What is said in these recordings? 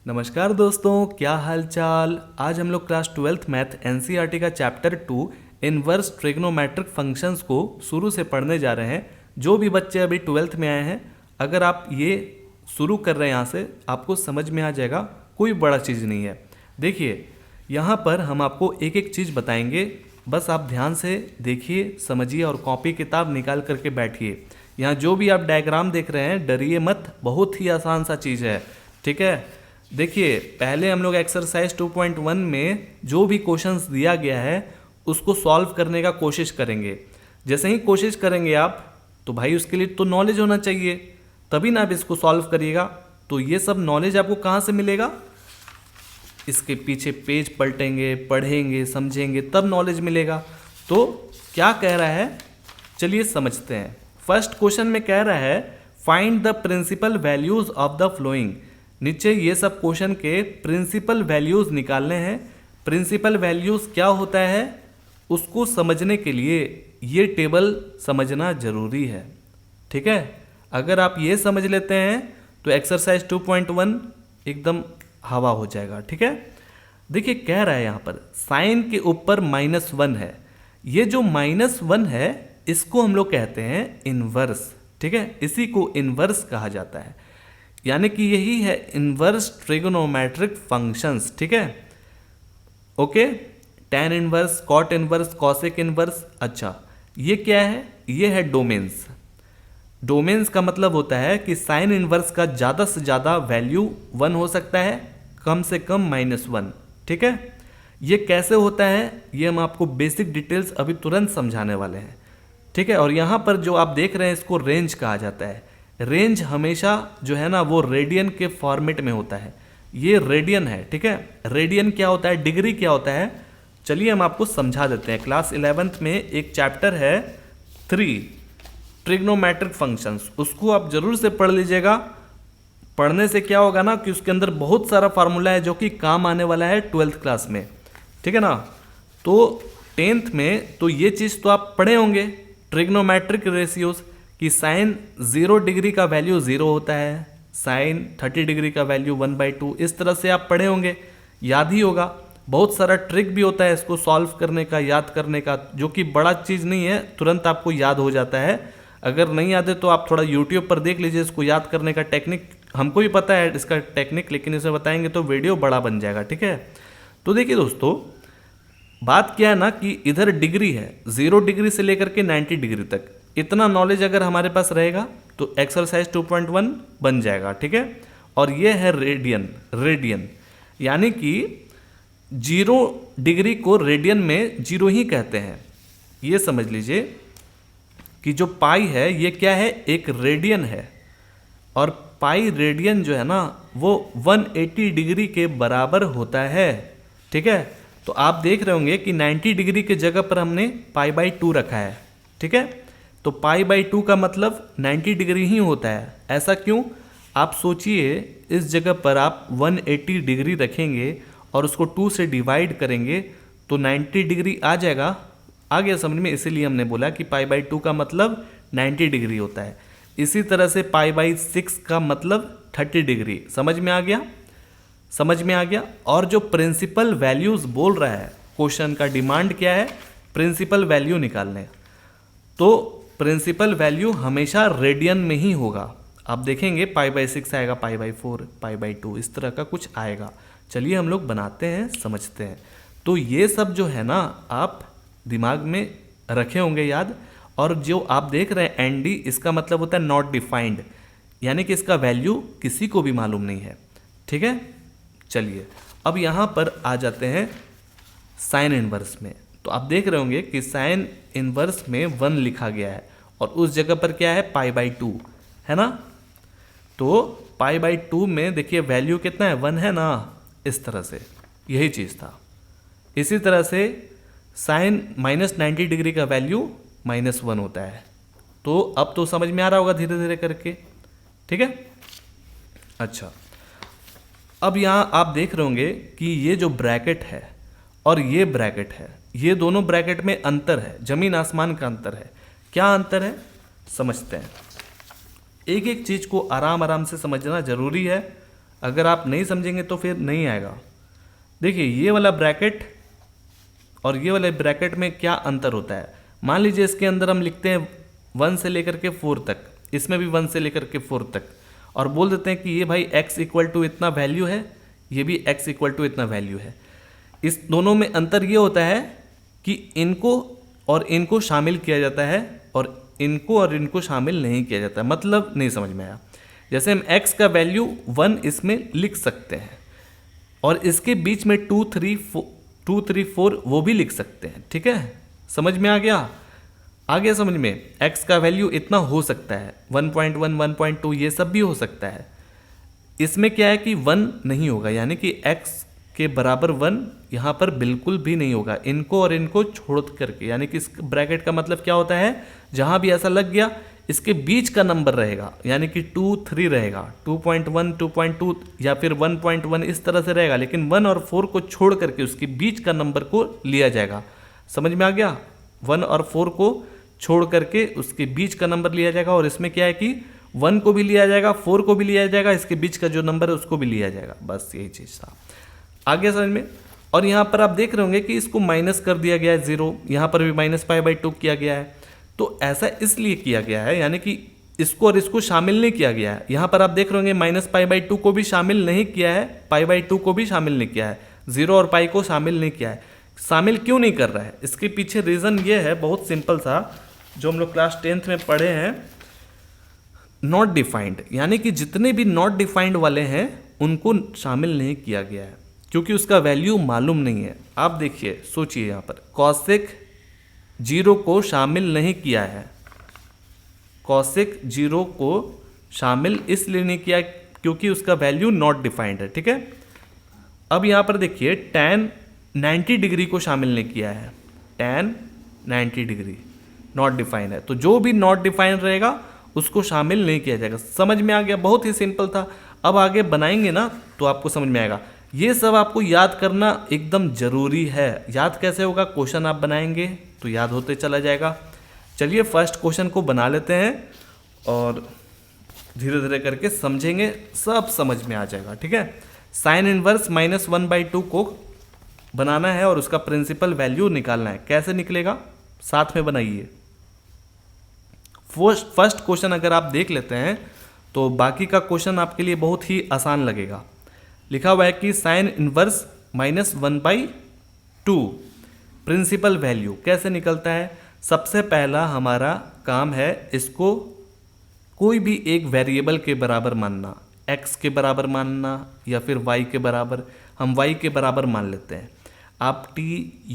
नमस्कार दोस्तों, क्या हाल चाल। आज हम लोग क्लास 12th मैथ एनसीईआरटी का चैप्टर 2 इनवर्स ट्रिग्नोमेट्रिक फंक्शंस को शुरू से पढ़ने जा रहे हैं। जो भी बच्चे अभी 12th में आए हैं, अगर आप ये शुरू कर रहे हैं यहाँ से, आपको समझ में आ जाएगा, कोई बड़ा चीज़ नहीं है। देखिए, यहाँ पर हम आपको एक एक चीज़ बताएंगे, बस आप ध्यान से देखिए, समझिए और कॉपी किताब निकाल करके बैठिए। यहाँ जो भी आप डायग्राम देख रहे हैं, डरिए मत, बहुत ही आसान सा चीज़ है, ठीक है। देखिए, पहले हम लोग एक्सरसाइज 2.1 में जो भी क्वेश्चंस दिया गया है उसको सॉल्व करने का कोशिश करेंगे। जैसे ही कोशिश करेंगे आप, तो भाई उसके लिए तो नॉलेज होना चाहिए, तभी ना आप इसको सॉल्व करिएगा। तो ये सब नॉलेज आपको कहाँ से मिलेगा? इसके पीछे पेज पलटेंगे, पढ़ेंगे, समझेंगे, तब नॉलेज मिलेगा। तो क्या कह रहा है, चलिए समझते हैं। फर्स्ट क्वेश्चन में कह रहा है find the principal values of the following. नीचे ये सब क्वेश्चन के प्रिंसिपल वैल्यूज निकालने हैं। प्रिंसिपल वैल्यूज क्या होता है, उसको समझने के लिए ये टेबल समझना जरूरी है, ठीक है। अगर आप ये समझ लेते हैं तो एक्सरसाइज 2.1 एकदम हवा हो जाएगा, ठीक है। देखिए, कह रहा है यहाँ पर साइन के ऊपर -1 है। ये जो -1 है इसको हम लोग कहते हैं इनवर्स, ठीक है। इसी को इनवर्स कहा जाता है, यानी कि यही है इनवर्स ट्रिगोनोमेट्रिक फंक्शंस, ठीक है। Okay, tan inverse, cot inverse, cosec inverse. अच्छा, ये क्या है? ये है डोमेन्स। डोमेन्स का मतलब होता है कि साइन इनवर्स का ज़्यादा से ज़्यादा वैल्यू 1 हो सकता है, कम से कम -1, ठीक है। ये कैसे होता है, ये हम आपको बेसिक डिटेल्स अभी तुरंत समझाने वाले हैं, ठीक है। और यहाँ पर जो आप देख रहे हैं इसको रेंज कहा जाता है। रेंज हमेशा जो है ना वो रेडियन के फॉर्मेट में होता है। ये रेडियन है, ठीक है। रेडियन क्या होता है, डिग्री क्या होता है, चलिए हम आपको समझा देते हैं। क्लास 11th में एक चैप्टर है 3 ट्रिग्नोमेट्रिक फंक्शंस, उसको आप जरूर से पढ़ लीजिएगा। पढ़ने से क्या होगा ना कि उसके अंदर बहुत सारा फार्मूला है जो कि काम आने वाला है 12th क्लास में, ठीक है ना। तो 10th में तो ये चीज़ तो आप पढ़े होंगे, ट्रिग्नोमेट्रिक रेशियोज कि साइन 0 डिग्री का वैल्यू 0 होता है, साइन 30 डिग्री का वैल्यू 1/2, इस तरह से आप पढ़े होंगे, याद ही होगा। बहुत सारा ट्रिक भी होता है इसको सॉल्व करने का, याद करने का, जो कि बड़ा चीज़ नहीं है, तुरंत आपको याद हो जाता है। अगर नहीं याद है तो आप थोड़ा यूट्यूब पर देख लीजिए इसको याद करने का टेक्निक। हमको भी पता है इसका टेक्निक, लेकिन इसे बताएंगे तो वीडियो बड़ा बन जाएगा, ठीक है। तो देखिए दोस्तों, बात क्या है ना कि इधर डिग्री है, 0 डिग्री से लेकर के 90 डिग्री तक। इतना नॉलेज अगर हमारे पास रहेगा तो एक्सरसाइज 2.1 बन जाएगा, ठीक है। और ये है रेडियन। रेडियन यानी कि 0 डिग्री को रेडियन में 0 ही कहते हैं। ये समझ लीजिए कि जो पाई है ये क्या है, एक रेडियन है। और पाई रेडियन जो है ना वो 180 डिग्री के बराबर होता है, ठीक है। तो आप देख रहे होंगे कि 90 डिग्री के जगह पर हमने π/2 रखा है, ठीक है। तो π/2 का मतलब 90 डिग्री ही होता है। ऐसा क्यों, आप सोचिए, इस जगह पर आप 180 डिग्री रखेंगे और उसको 2 से डिवाइड करेंगे तो 90 डिग्री आ जाएगा। आ गया समझ में, इसीलिए हमने बोला कि π/2 का मतलब 90 डिग्री होता है। इसी तरह से π/6 का मतलब 30 डिग्री। समझ में आ गया, समझ में आ गया। और जो प्रिंसिपल वैल्यूज बोल रहा है, क्वेश्चन का डिमांड क्या है, प्रिंसिपल वैल्यू निकालने। तो प्रिंसिपल वैल्यू हमेशा रेडियन में ही होगा। आप देखेंगे π/6 आएगा, π/4, π/2, इस तरह का कुछ आएगा। चलिए हम लोग बनाते हैं, समझते हैं। तो ये सब जो है ना आप दिमाग में रखे होंगे याद। और जो आप देख रहे हैं ND, इसका मतलब होता है नॉट डिफाइंड, यानी कि इसका वैल्यू किसी को भी मालूम नहीं है, ठीक है। चलिए अब यहाँ पर आ जाते हैं साइन इनवर्स में। तो आप देख रहे होंगे कि साइन इनवर्स में 1 लिखा गया है और उस जगह पर क्या है, π/2 है ना। तो π/2 में देखिए वैल्यू कितना है, 1 है ना, इस तरह से यही चीज़ था। इसी तरह से साइन -90 डिग्री का वैल्यू -1 होता है। तो अब तो समझ में आ रहा होगा धीरे धीरे करके, ठीक है। अच्छा, अब यहाँ आप देख रहे होंगे कि ये जो ब्रैकेट है और ये ब्रैकेट है, ये दोनों ब्रैकेट में अंतर है, जमीन आसमान का अंतर है। क्या अंतर है समझते हैं। एक एक चीज़ को आराम आराम से समझना जरूरी है। अगर आप नहीं समझेंगे तो फिर नहीं आएगा। देखिए ये वाला ब्रैकेट और ये वाले ब्रैकेट में क्या अंतर होता है। मान लीजिए इसके अंदर हम लिखते हैं 1 से लेकर के 4 तक, इसमें भी 1 से लेकर के 4 तक, और बोल देते हैं कि ये भाई x इक्वल टू इतना वैल्यू है, ये भी x इक्वल टू इतना वैल्यू है। इस दोनों में अंतर ये होता है कि इनको और इनको शामिल किया जाता है और इनको और इनको शामिल नहीं किया जाता। मतलब नहीं समझ में आया। जैसे हम x का वैल्यू 1 इसमें लिख सकते हैं और इसके बीच में 2 3 4 वो भी लिख सकते हैं। ठीक है, समझ में आ गया समझ में। x का वैल्यू इतना हो सकता है, 1.1 1.2 ये सब भी हो सकता है। इसमें क्या है कि 1 नहीं होगा, यानी कि x के बराबर 1 यहाँ पर बिल्कुल भी नहीं होगा, इनको और इनको छोड़ करके। यानी कि इस ब्रैकेट का मतलब क्या होता है, जहाँ भी ऐसा लग गया इसके बीच का नंबर रहेगा, यानी कि 2 3 रहेगा, 2.1 2.2 या फिर 1.1 इस तरह से रहेगा, लेकिन 1 और 4 को छोड़ करके उसके बीच का नंबर को लिया जाएगा। समझ में आ गया, 1 और 4 को छोड़ करके उसके बीच का नंबर लिया जाएगा। और इसमें क्या है कि 1 को भी लिया जाएगा, 4 को भी लिया जाएगा, इसके बीच का जो नंबर है उसको भी लिया जाएगा। बस यही चीज़ था, आ गया समझ में। और यहाँ पर आप देख रहे होंगे कि इसको माइनस कर दिया गया है 0, यहाँ पर भी -π/2 किया गया है। तो ऐसा इसलिए किया गया है, यानी कि इसको और इसको शामिल नहीं किया गया है। यहाँ पर आप देख रहे होंगे -π/2 को भी शामिल नहीं किया है, π/2 को भी शामिल नहीं किया है, 0 और पाई को शामिल नहीं किया है। शामिल क्यों नहीं कर रहा है, इसके पीछे रीज़न ये है, बहुत सिंपल सा, जो हम लोग क्लास 10th में पढ़े हैं, नॉट डिफाइंड। यानी कि जितने भी नॉट डिफाइंड वाले हैं उनको शामिल नहीं किया गया है, क्योंकि उसका वैल्यू मालूम नहीं है। आप देखिए, सोचिए, यहाँ पर कॉसेक 0 को शामिल नहीं किया है, कॉसेक 0 को शामिल इसलिए नहीं किया क्योंकि उसका वैल्यू नॉट डिफाइंड है। ठीक है, अब यहाँ पर देखिए tan 90 डिग्री को शामिल नहीं किया है, tan 90 डिग्री नॉट डिफाइंड है, तो जो भी नॉट डिफाइंड रहेगा उसको शामिल नहीं किया जाएगा। समझ में आ गया, बहुत ही सिंपल था। अब आगे बनाएंगे ना तो आपको समझ में आएगा। ये सब आपको याद करना एकदम ज़रूरी है। याद कैसे होगा, क्वेश्चन आप बनाएंगे तो याद होते चला जाएगा। चलिए फर्स्ट क्वेश्चन को बना लेते हैं और धीरे धीरे करके समझेंगे, सब समझ में आ जाएगा। ठीक है, साइन इनवर्स -1/2 को बनाना है और उसका प्रिंसिपल वैल्यू निकालना है। कैसे निकलेगा, साथ में बनाइए। फर्स्ट क्वेश्चन अगर आप देख लेते हैं तो बाकी का क्वेश्चन आपके लिए बहुत ही आसान लगेगा। लिखा हुआ है कि साइन इनवर्स -1/2 प्रिंसिपल वैल्यू कैसे निकलता है। सबसे पहला हमारा काम है इसको कोई भी एक वेरिएबल के बराबर मानना, x के बराबर मानना या फिर y के बराबर। हम y के बराबर मान लेते हैं, आप t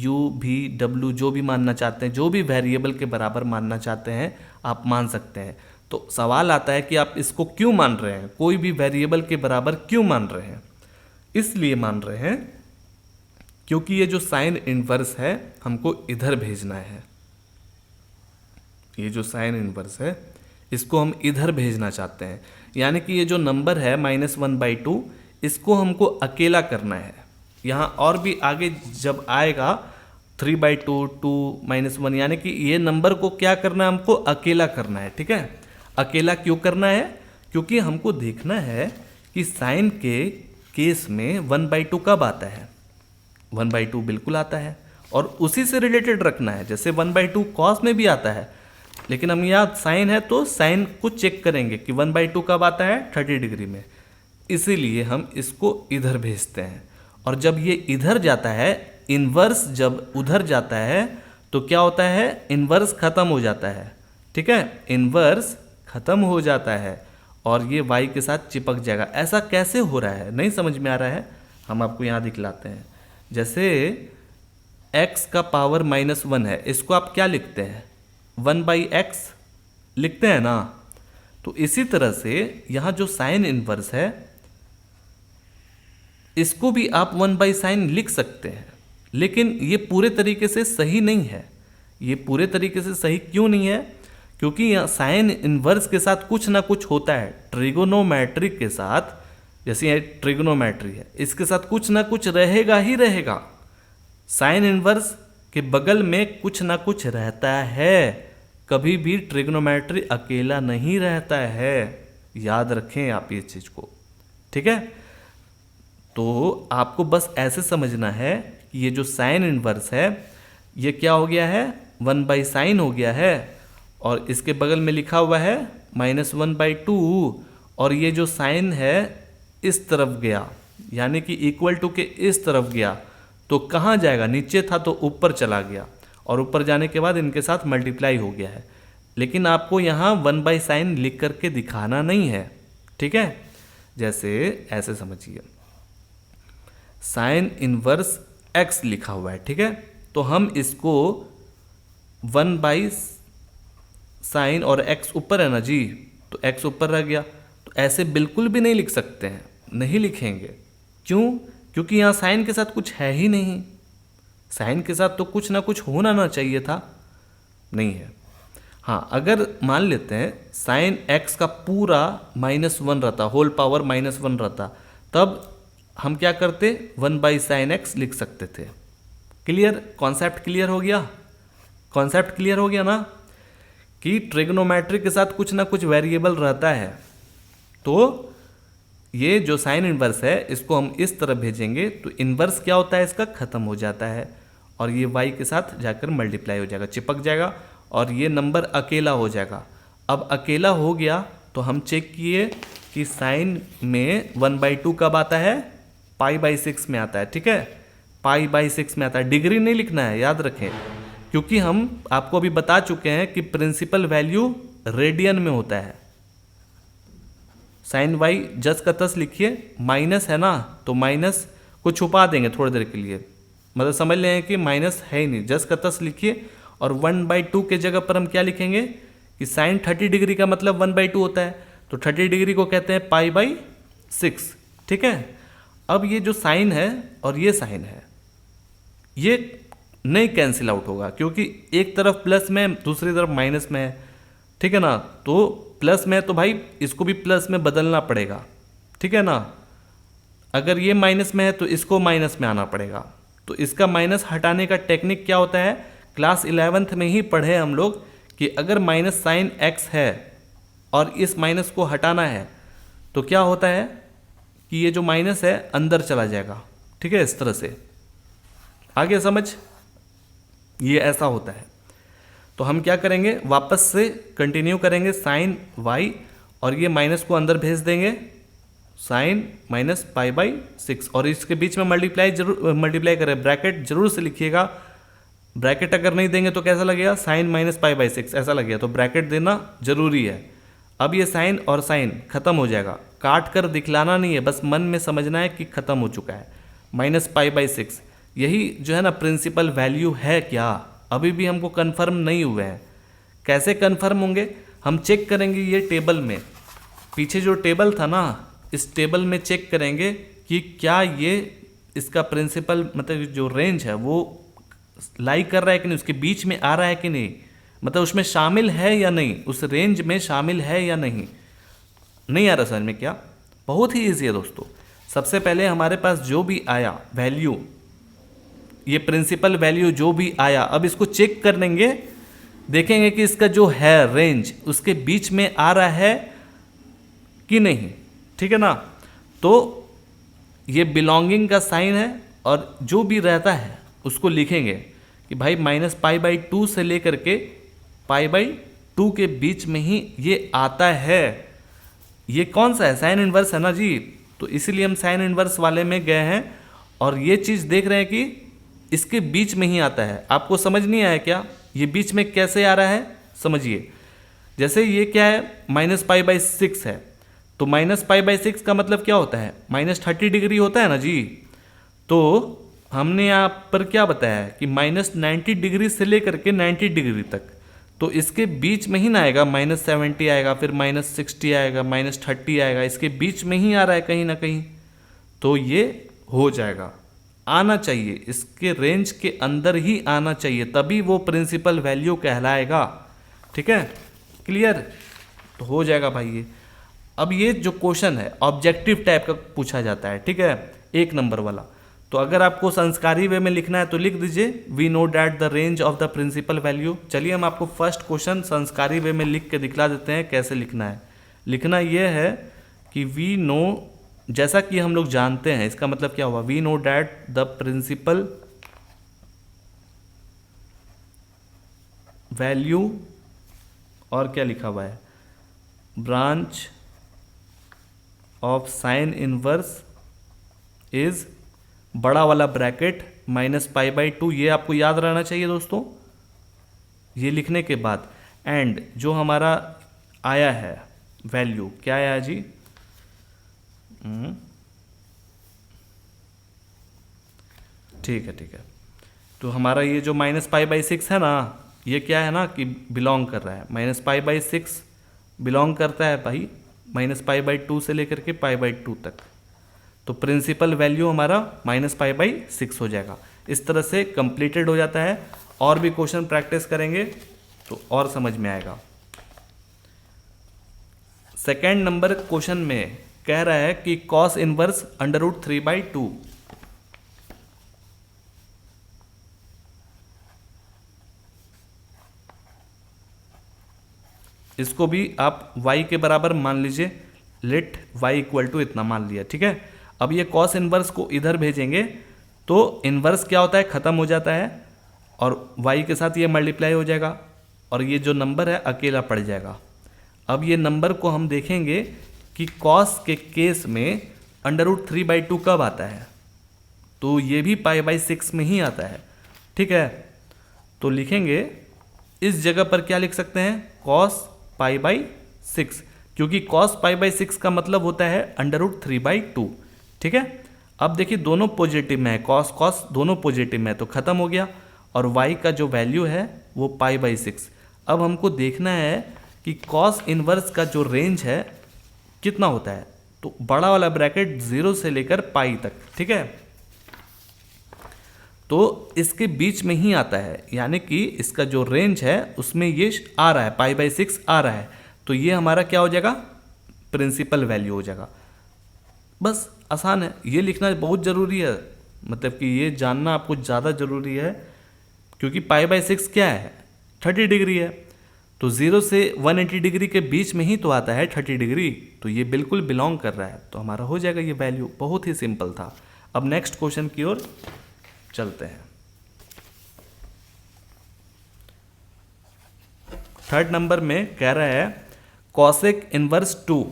u v w जो भी मानना चाहते हैं, जो भी वेरिएबल के बराबर मानना चाहते हैं आप मान सकते हैं। तो सवाल आता है कि आप इसको क्यों मान रहे हैं, कोई भी वेरिएबल के बराबर क्यों मान रहे हैं। इसलिए मान रहे हैं क्योंकि ये जो साइन इनवर्स है हमको इधर भेजना है। ये जो साइन इनवर्स है इसको हम इधर भेजना चाहते हैं, यानी कि ये जो नंबर है -1/2 इसको हमको अकेला करना है। यहाँ और भी आगे जब आएगा 3/2 2 -1, यानी कि ये नंबर को क्या करना है, हमको अकेला करना है। ठीक है, अकेला क्यों करना है, क्योंकि हमको देखना है कि साइन के केस में 1/2 कब आता है। 1/2 बिल्कुल आता है और उसी से रिलेटेड रखना है। जैसे 1/2 कॉस में भी आता है, लेकिन हम यहाँ साइन है तो साइन को चेक करेंगे कि 1/2 कब आता है, 30 डिग्री में। इसीलिए हम इसको इधर भेजते हैं। और जब ये इधर जाता है, इन्वर्स जब उधर जाता है तो क्या होता है, इन्वर्स खत्म हो जाता है। ठीक है, इन्वर्स खत्म हो जाता है और ये y के साथ चिपक जाएगा। ऐसा कैसे हो रहा है, नहीं समझ में आ रहा है, हम आपको यहाँ दिखलाते हैं। जैसे x का पावर -1 है, इसको आप क्या लिखते हैं, 1/x लिखते हैं ना। तो इसी तरह से यहाँ जो साइन इनवर्स है इसको भी आप 1/sin लिख सकते हैं, लेकिन ये पूरे तरीके से सही नहीं है। ये पूरे तरीके से सही क्यों नहीं है, क्योंकि यहाँ साइन इनवर्स के साथ कुछ ना कुछ होता है। ट्रिगोनोमेट्री के साथ, जैसे ये ट्रिगोनोमेट्री है, इसके साथ कुछ ना कुछ रहेगा ही रहेगा। साइन इनवर्स के बगल में कुछ ना कुछ रहता है, कभी भी ट्रिगोनोमेट्री अकेला नहीं रहता है। याद रखें आप इस चीज़ को। ठीक है, तो आपको बस ऐसे समझना है कि ये जो साइन इनवर्स है ये क्या हो गया है, 1/sin हो गया है, और इसके बगल में लिखा हुआ है -1/2, और ये जो साइन है इस तरफ गया, यानी कि इक्वल टू के इस तरफ गया, तो कहाँ जाएगा, नीचे था तो ऊपर चला गया, और ऊपर जाने के बाद इनके साथ मल्टीप्लाई हो गया है। लेकिन आपको यहाँ 1/sin लिख करके दिखाना नहीं है, ठीक है। जैसे ऐसे समझिए, साइन इनवर्स x लिखा हुआ है, ठीक है, तो हम इसको 1/sin, और x ऊपर है ना जी, तो x ऊपर रह गया, तो ऐसे बिल्कुल भी नहीं लिख सकते हैं, नहीं लिखेंगे। क्यों? क्योंकि यहाँ साइन के साथ कुछ है ही नहीं, साइन के साथ तो कुछ ना कुछ होना ना चाहिए था, नहीं है। हाँ, अगर मान लेते हैं साइन x का पूरा -1 रहता, होल पावर -1 रहता, तब हम क्या करते, 1/sin x लिख सकते थे। क्लियर? कॉन्सेप्ट क्लियर हो गया? कॉन्सेप्ट क्लियर हो गया ना, कि ट्रिग्नोमेट्री के साथ कुछ ना कुछ वेरिएबल रहता है। तो ये जो साइन इनवर्स है इसको हम इस तरह भेजेंगे तो इनवर्स क्या होता है, इसका खत्म हो जाता है, और ये y के साथ जाकर मल्टीप्लाई हो जाएगा, चिपक जाएगा, और ये नंबर अकेला हो जाएगा। अब अकेला हो गया तो हम चेक किए कि साइन में 1/2 कब आता है, π/6 में आता है, ठीक है, π/6 में आता है। डिग्री नहीं लिखना है, याद रखें, क्योंकि हम आपको अभी बता चुके हैं कि प्रिंसिपल वैल्यू रेडियन में होता है। साइन y जस का तस लिखिए, माइनस है ना तो माइनस को छुपा देंगे थोड़ी देर के लिए, मतलब समझ लें कि माइनस है ही नहीं, जस का तस लिखिए, और 1/2 के जगह पर हम क्या लिखेंगे कि साइन 30 डिग्री का मतलब 1/2 होता है, तो 30 डिग्री को कहते हैं π/6, ठीक है। अब ये जो साइन है और ये साइन है ये नहीं कैंसिल आउट होगा, क्योंकि एक तरफ प्लस में दूसरी तरफ माइनस में है, ठीक है ना, तो प्लस में तो भाई इसको भी प्लस में बदलना पड़ेगा, ठीक है ना। अगर ये माइनस में है तो इसको माइनस में आना पड़ेगा। तो इसका माइनस हटाने का टेक्निक क्या होता है, क्लास 11th में ही पढ़े हम लोग, कि अगर -sin x है और इस माइनस को हटाना है तो क्या होता है कि ये जो माइनस है अंदर चला जाएगा, ठीक है, इस तरह से। आगे समझ, ये ऐसा होता है। तो हम क्या करेंगे, वापस से कंटिन्यू करेंगे साइन y, और ये माइनस को अंदर भेज देंगे, साइन -π/6, और इसके बीच में मल्टीप्लाई करें, ब्रैकेट जरूर से लिखिएगा। ब्रैकेट अगर नहीं देंगे तो कैसा लगेगा, साइन -π/6 ऐसा लगेगा, तो ब्रैकेट देना जरूरी है। अब ये साइन और साइन खत्म हो जाएगा, काट कर दिखलाना नहीं है, बस मन में समझना है कि खत्म हो चुका है, -π/6। यही जो है ना प्रिंसिपल वैल्यू है क्या, अभी भी हमको कंफर्म नहीं हुए हैं। कैसे कंफर्म होंगे, हम चेक करेंगे ये टेबल में, पीछे जो टेबल था ना, इस टेबल में चेक करेंगे कि क्या ये इसका प्रिंसिपल मतलब जो रेंज है वो लाई कर रहा है कि नहीं, उसके बीच में आ रहा है कि नहीं, मतलब उसमें शामिल है या नहीं, उस रेंज में शामिल है या नहीं। नहीं आ रहा समझ में क्या? बहुत ही ईजी है दोस्तों। सबसे पहले हमारे पास जो भी आया वैल्यू, ये प्रिंसिपल वैल्यू जो भी आया, अब इसको चेक कर लेंगे, देखेंगे कि इसका जो है रेंज उसके बीच में आ रहा है कि नहीं, ठीक है ना। तो ये बिलोंगिंग का साइन है, और जो भी रहता है उसको लिखेंगे कि भाई -π/2 से लेकर के π/2 के बीच में ही ये आता है। ये कौन सा है, साइन इनवर्स है ना जी, तो इसीलिए हम साइन इनवर्स वाले में गए हैं, और ये चीज़ देख रहे हैं कि इसके बीच में ही आता है। आपको समझ नहीं आया क्या, ये बीच में कैसे आ रहा है, समझिए। जैसे ये क्या है, -π/6 है, तो -π/6 का मतलब क्या होता है, -30 डिग्री होता है ना जी। तो हमने यहाँ पर क्या बताया कि -90 डिग्री से लेकर के 90 डिग्री तक, तो इसके बीच में ही ना आएगा, -70 आएगा, फिर -60 आएगा, -30 आएगा, इसके बीच में ही आ रहा है कहीं ना कहीं, तो ये हो जाएगा, आना चाहिए, इसके रेंज के अंदर ही आना चाहिए, तभी वो प्रिंसिपल वैल्यू कहलाएगा, ठीक है, क्लियर। तो हो जाएगा भाई ये। अब ये जो क्वेश्चन है ऑब्जेक्टिव टाइप का पूछा जाता है, ठीक है, 1 नंबर वाला। तो अगर आपको संस्कारी वे में लिखना है तो लिख दीजिए, we know that the range of the principal value. चलिए हम आपको फर्स्ट क्वेश्चन संस्कारी वे में लिख के दिखला देते हैं कैसे लिखना है। लिखना यह है कि वी नो जैसा कि हम लोग जानते हैं, इसका मतलब क्या हुआ, we know that the principal value, और क्या लिखा हुआ है, branch of sine inverse is बड़ा वाला ब्रैकेट -π/2। ये आपको याद रहना चाहिए दोस्तों, ये लिखने के बाद एंड जो हमारा आया है वैल्यू, क्या आया जी, ठीक है, तो हमारा ये जो -π/6 है ना, ये क्या है ना कि बिलोंग कर रहा है, -π/6 बिलोंग करता है भाई -π/2 से लेकर के π/2 तक। तो प्रिंसिपल वैल्यू हमारा -π/6 हो जाएगा। इस तरह से कंप्लीटेड हो जाता है। और भी क्वेश्चन प्रैक्टिस करेंगे तो और समझ में आएगा। सेकेंड नंबर क्वेश्चन में कह रहा है कि cos इनवर्स √3/2। इसको भी आप y के बराबर मान लीजिए, लेट y इक्वल टू इतना मान लिया, ठीक है। अब ये cos इनवर्स को इधर भेजेंगे तो इनवर्स क्या होता है, ख़त्म हो जाता है और y के साथ ये मल्टीप्लाई हो जाएगा और ये जो नंबर है अकेला पड़ जाएगा। अब ये नंबर को हम देखेंगे कि cos के केस में √3/2 कब आता है, तो ये भी π/6 में ही आता है, ठीक है। तो लिखेंगे इस जगह पर क्या लिख सकते हैं, cos π/6, क्योंकि cos π/6 का मतलब होता है √3/2, ठीक है। अब देखिए दोनों पॉजिटिव में है, cos दोनों पॉजिटिव में है तो ख़त्म हो गया और y का जो वैल्यू है वो π/6। अब हमको देखना है कि cos इनवर्स का जो रेंज है कितना होता है, तो बड़ा वाला ब्रैकेट 0 से लेकर पाई तक, ठीक है। तो इसके बीच में ही आता है, यानी कि इसका जो रेंज है उसमें ये आ रहा है, π/6 आ रहा है, तो ये हमारा क्या हो जाएगा, प्रिंसिपल वैल्यू हो जाएगा। बस आसान है, ये लिखना बहुत ज़रूरी है, मतलब कि ये जानना आपको ज़्यादा ज़रूरी है, क्योंकि π/6 क्या है, 30 डिग्री है, तो 0 से 180 डिग्री के बीच में ही तो आता है 30 डिग्री, तो ये बिल्कुल बिलोंग कर रहा है, तो हमारा हो जाएगा ये वैल्यू। बहुत ही सिंपल था। अब नेक्स्ट क्वेश्चन की ओर चलते हैं। थर्ड नंबर में कह रहा है कॉसेक इनवर्स 2।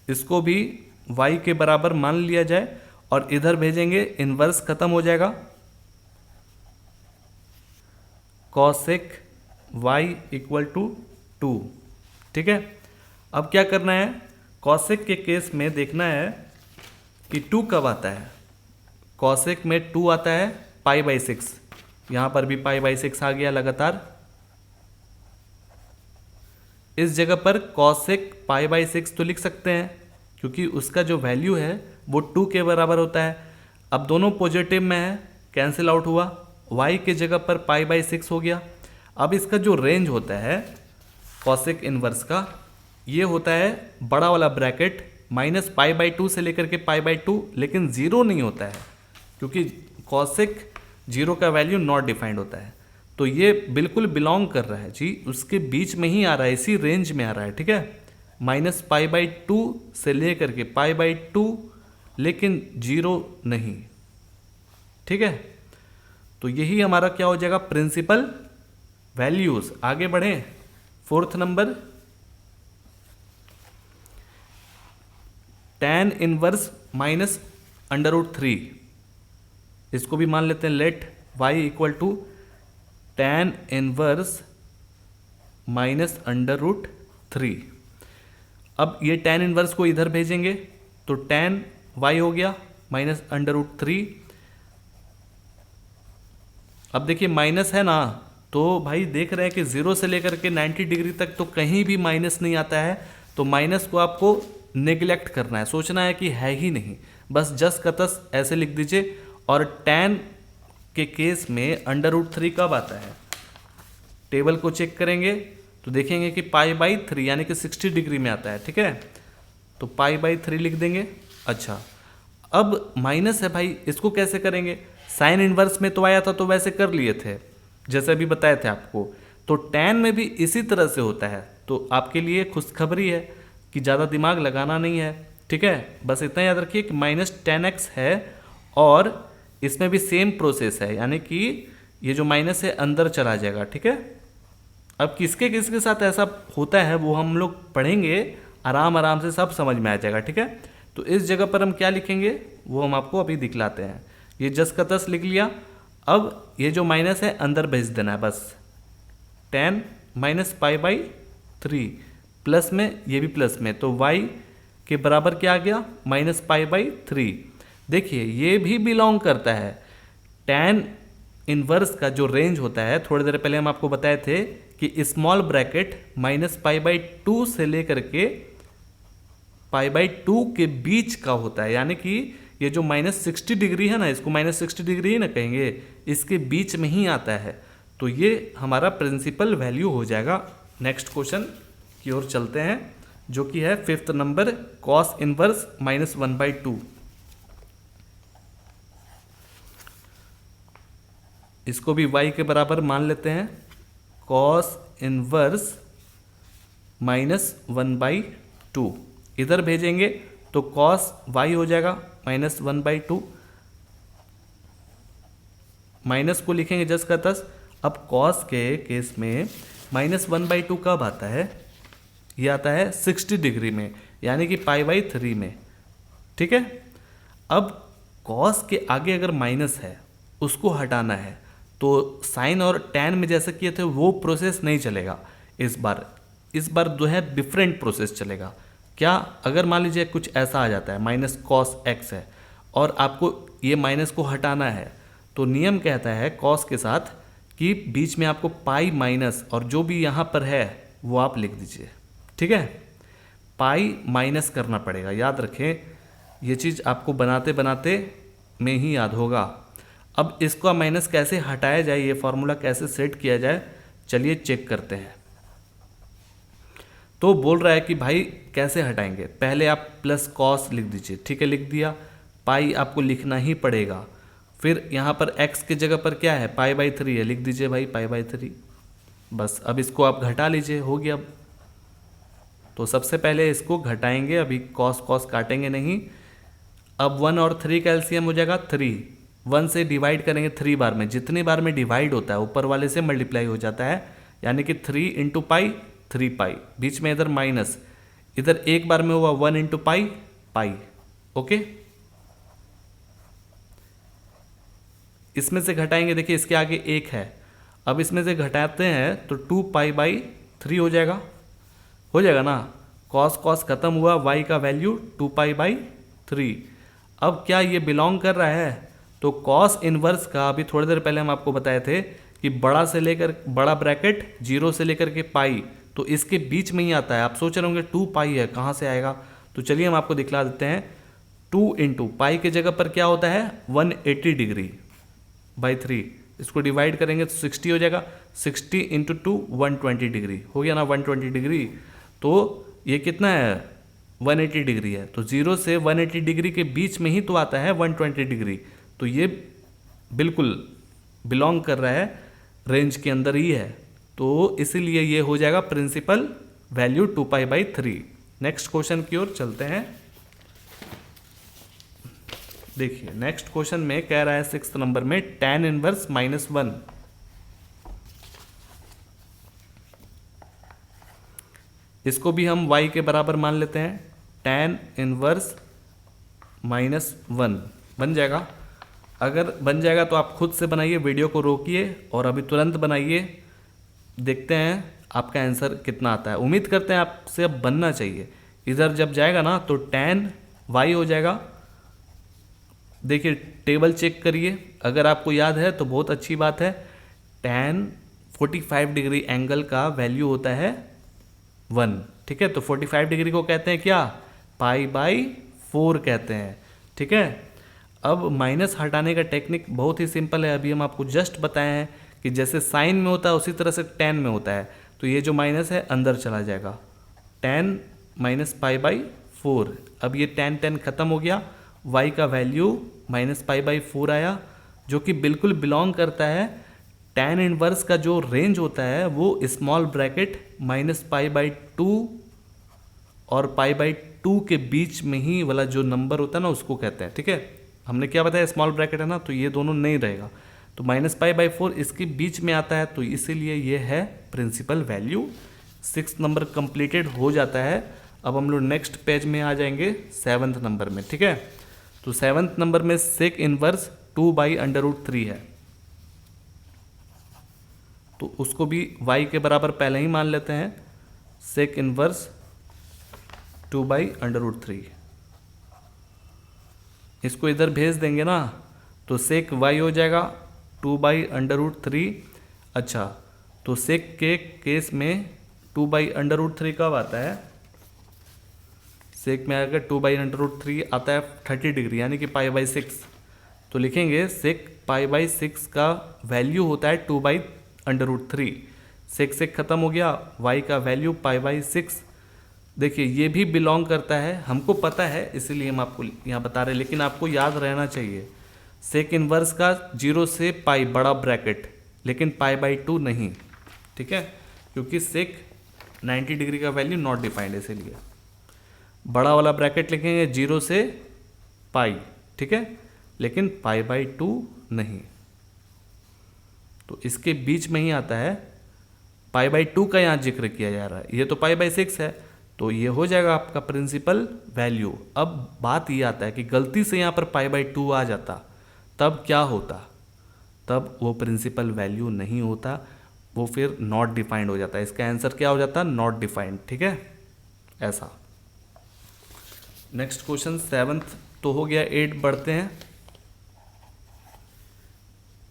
इसको भी y के बराबर मान लिया जाए और इधर भेजेंगे, इनवर्स खत्म हो जाएगा, कॉसेक y इक्वल टू 2, ठीक है। अब क्या करना है, कॉसेक के केस में देखना है कि 2 कब आता है। कॉसेक में 2 आता है π/6, यहाँ पर भी π/6 आ गया लगातार। इस जगह पर कॉसेक π/6 तो लिख सकते हैं, क्योंकि उसका जो वैल्यू है वो 2 के बराबर होता है। अब दोनों पॉजिटिव में है, कैंसिल आउट हुआ, y के जगह पर π/6 हो गया। अब इसका जो रेंज होता है कॉसेक इनवर्स का, ये होता है बड़ा वाला ब्रैकेट -π/2 से लेकर के π/2, लेकिन 0 नहीं होता है, क्योंकि कॉसेक 0 का वैल्यू नॉट डिफाइंड होता है। तो ये बिल्कुल बिलोंग कर रहा है जी, उसके बीच में ही आ रहा है, इसी रेंज में आ रहा है, ठीक है। -π/2 से लेकर के π/2, लेकिन 0 नहीं, ठीक है। तो यही हमारा क्या हो जाएगा, प्रिंसिपल वैल्यूज। आगे बढ़ें, फोर्थ नंबर, tan इनवर्स -√3। इसको भी मान लेते हैं, let y equal to tan inverse -√3। अब ये tan इनवर्स को इधर भेजेंगे तो tan y हो गया -√3। अब देखिए माइनस है ना, तो भाई देख रहे हैं कि 0 से लेकर के 90 डिग्री तक तो कहीं भी माइनस नहीं आता है, तो माइनस को आपको नेग्लेक्ट करना है, सोचना है कि है ही नहीं, बस जस का तस ऐसे लिख दीजिए। और tan के केस में √3 कब आता है, टेबल को चेक करेंगे तो देखेंगे कि π/3 यानी कि 60 डिग्री में आता है, ठीक है। तो π/3 लिख देंगे। अच्छा, अब माइनस है भाई, इसको कैसे करेंगे, साइन इनवर्स में तो आया था तो वैसे कर लिए थे, जैसे अभी बताए थे आपको। तो tan में भी इसी तरह से होता है, तो आपके लिए खुशखबरी है कि ज़्यादा दिमाग लगाना नहीं है, ठीक है। बस इतना याद रखिए कि -10x है और इसमें भी सेम प्रोसेस है, यानी कि ये जो माइनस है अंदर चला जाएगा, ठीक है। अब किसके किसके साथ ऐसा होता है वो हम लोग पढ़ेंगे, आराम आराम से सब समझ में आ जाएगा, ठीक है। तो इस जगह पर हम क्या लिखेंगे वो हम आपको अभी दिखलाते हैं। ये जस का तस लिख लिया। अब ये जो माइनस है अंदर भेज देना है बस। 10 माइनस π/3 प्लस में, ये भी प्लस में, तो y के बराबर क्या आ गया -π/3। देखिए ये भी बिलोंग करता है tan इनवर्स का जो रेंज होता है, थोड़ी देर पहले हम आपको बताए थे कि स्मॉल ब्रैकेट -π/2 से लेकर के π/2 के बीच का होता है, यानी कि ये जो -60 डिग्री है ना, इसको -60 डिग्री ही ना कहेंगे, इसके बीच में ही आता है। तो ये हमारा प्रिंसिपल वैल्यू हो जाएगा। नेक्स्ट क्वेश्चन की ओर चलते हैं, जो कि है 5th नंबर, cos इनवर्स -1/2। इसको भी y के बराबर मान लेते हैं, cos इनवर्स -1/2 इधर भेजेंगे तो cos y हो जाएगा -1/2, माइनस को लिखेंगे जस का तस। अब cos के केस में -1/2 कब आता है, ये आता है 60 डिग्री में, यानी कि π/3 में, ठीक है। अब cos के आगे अगर माइनस है उसको हटाना है तो साइन और tan में जैसे किए थे वो प्रोसेस नहीं चलेगा। इस बार जो है डिफरेंट प्रोसेस चलेगा। क्या, अगर मान लीजिए कुछ ऐसा आ जाता है -cos x है और आपको ये माइनस को हटाना है, तो नियम कहता है cos के साथ कि बीच में आपको पाई माइनस और जो भी यहाँ पर है वो आप लिख दीजिए, ठीक है। पाई माइनस करना पड़ेगा, याद रखें, ये चीज़ आपको बनाते बनाते में ही याद होगा। अब इसको माइनस कैसे हटाया जाए, ये फॉर्मूला कैसे सेट किया जाए, चलिए चेक करते हैं। तो बोल रहा है कि भाई कैसे हटाएंगे, पहले आप प्लस cos लिख दीजिए, ठीक है, लिख दिया। पाई आपको लिखना ही पड़ेगा। फिर यहाँ पर x के जगह पर क्या है, π/3 है, लिख दीजिए भाई π/3। बस अब इसको आप घटा लीजिए, हो गया। तो सबसे पहले इसको घटाएंगे, अभी cos काटेंगे नहीं। अब 1 और 3 का एलसीएम हो जाएगा 3, 1 से डिवाइड करेंगे 3 बार में, जितनी बार में डिवाइड होता है ऊपर वाले से मल्टीप्लाई हो जाता है, यानी कि 3 × पाई 3 पाई, बीच में इधर माइनस, इधर एक बार में हुआ 1 × पाई, ओके। इसमें से घटाएंगे, देखिए इसके आगे 1 है, अब इसमें से घटाते हैं तो 2π/3 हो जाएगा ना। cos खत्म हुआ, y का वैल्यू 2π/3। अब क्या ये बिलोंग कर रहा है, तो cos इनवर्स का अभी थोड़ी देर पहले हम आपको बताए थे कि बड़ा ब्रैकेट 0 से लेकर के पाई, तो इसके बीच में ही आता है। आप सोच रहे होंगे 2π है, कहाँ से आएगा, तो चलिए हम आपको दिखला देते हैं। 2 × पाई के जगह पर क्या होता है 180 डिग्री बाई 3, इसको डिवाइड करेंगे तो 60 हो जाएगा। 60 × 2 120 डिग्री हो गया ना, 120 डिग्री। तो ये कितना है 180 डिग्री है, तो 0 से 180 डिग्री के बीच में ही तो आता है 120 डिग्री, तो ये बिल्कुल बिलोंग कर रहा है, रेंज के अंदर ही है, तो इसीलिए ये हो जाएगा प्रिंसिपल वैल्यू 2π/3। नेक्स्ट क्वेश्चन की ओर चलते हैं। देखिए नेक्स्ट क्वेश्चन में कह रहा है 6th नंबर में tan इनवर्स -1। इसको भी हम y के बराबर मान लेते हैं, tan इनवर्स -1 बन जाएगा। अगर बन जाएगा तो आप खुद से बनाइए, वीडियो को रोकिए और अभी तुरंत बनाइए, देखते हैं आपका आंसर कितना आता है। उम्मीद करते हैं आपसे अब बनना चाहिए। इधर जब जाएगा ना तो tan y हो जाएगा। देखिए टेबल चेक करिए, अगर आपको याद है तो बहुत अच्छी बात है। tan 45 डिग्री एंगल का वैल्यू होता है 1, ठीक है। तो 45 डिग्री को कहते हैं क्या, π/4 कहते हैं, ठीक है। अब माइनस हटाने का टेक्निक बहुत ही सिंपल है, अभी हम आपको जस्ट बताए हैं कि जैसे साइन में होता है उसी तरह से tan में होता है। तो ये जो माइनस है अंदर चला जाएगा, tan -π/4। अब ये tan खत्म हो गया, y का वैल्यू -π/4 आया, जो कि बिल्कुल बिलोंग करता है tan इनवर्स का जो रेंज होता है वो स्मॉल ब्रैकेट -π/2 और π/2 के बीच में ही वाला जो नंबर होता है ना उसको कहते हैं। ठीक है, हमने क्या बताया, स्मॉल ब्रैकेट है ना, तो ये दोनों नहीं रहेगा। तो -π/4 इसके बीच में आता है, तो इसीलिए ये है प्रिंसिपल वैल्यू। 6 नंबर कंप्लीटेड हो जाता है। अब हम लोग नेक्स्ट पेज में आ जाएंगे 7th नंबर में। ठीक है, तो 7th नंबर में सेक इनवर्स 2/√3 है, तो उसको भी y के बराबर पहले ही मान लेते हैं। सेक इनवर्स 2/√3, इसको इधर भेज देंगे ना, तो सेक y हो जाएगा 2/√3। अच्छा, तो सेक के केस में 2/√3 कब आता है? सेक में अगर 2/√3 आता है 30 डिग्री, यानी कि π/6, तो लिखेंगे सेक π/6 का वैल्यू होता है 2/√3। सेक से ख़त्म हो गया, y का वैल्यू π/6। देखिए ये भी बिलोंग करता है, हमको पता है इसीलिए हम आपको यहाँ बता रहे हैं, लेकिन आपको याद रहना चाहिए सेक इनवर्स का 0 से पाई बड़ा ब्रैकेट, लेकिन π/2 नहीं। ठीक है, क्योंकि सेक 90 डिग्री का वैल्यू नॉट डिफाइंड है, इसीलिए बड़ा वाला ब्रैकेट लिखेंगे 0 से पाई। ठीक है, लेकिन π/2 नहीं, तो इसके बीच में ही आता है। π/2 का यहाँ जिक्र किया जा रहा है, ये तो π/6 है, तो ये हो जाएगा आपका प्रिंसिपल वैल्यू। अब बात ये आता है कि गलती से यहाँ पर π/2 आ जाता, तब क्या होता? तब वो प्रिंसिपल वैल्यू नहीं होता, वो फिर नॉट डिफाइंड हो जाता है। इसका आंसर क्या हो जाता है? Not defined. ठीक है, ऐसा। नेक्स्ट क्वेश्चन 7th तो हो गया, 8 बढ़ते हैं।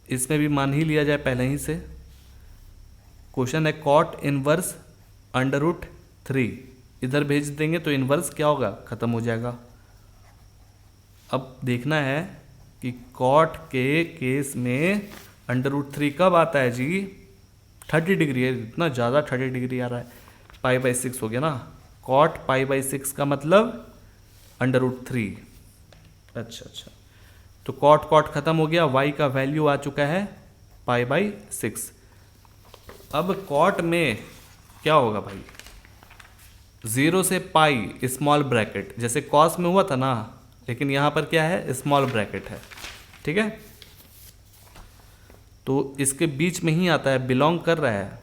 इसमें भी मान ही लिया जाए पहले ही से। क्वेश्चन है कॉट इनवर्स √3, इधर भेज देंगे तो इनवर्स क्या होगा? खत्म हो जाएगा। अब देखना है कि कॉट के केस में √3 कब आता है जी? 30 डिग्री है, इतना ज़्यादा 30 डिग्री आ रहा है, π/6 हो गया ना। कॉट π/6 का मतलब √3। अच्छा, तो कॉट कॉट खत्म हो गया, y का वैल्यू आ चुका है π/6। अब कॉट में क्या होगा भाई? 0 से पाई स्मॉल ब्रैकेट, जैसे कॉस में हुआ था ना, लेकिन यहाँ पर क्या है? स्मॉल ब्रैकेट है। ठीक है, तो इसके बीच में ही आता है, बिलोंग कर रहा है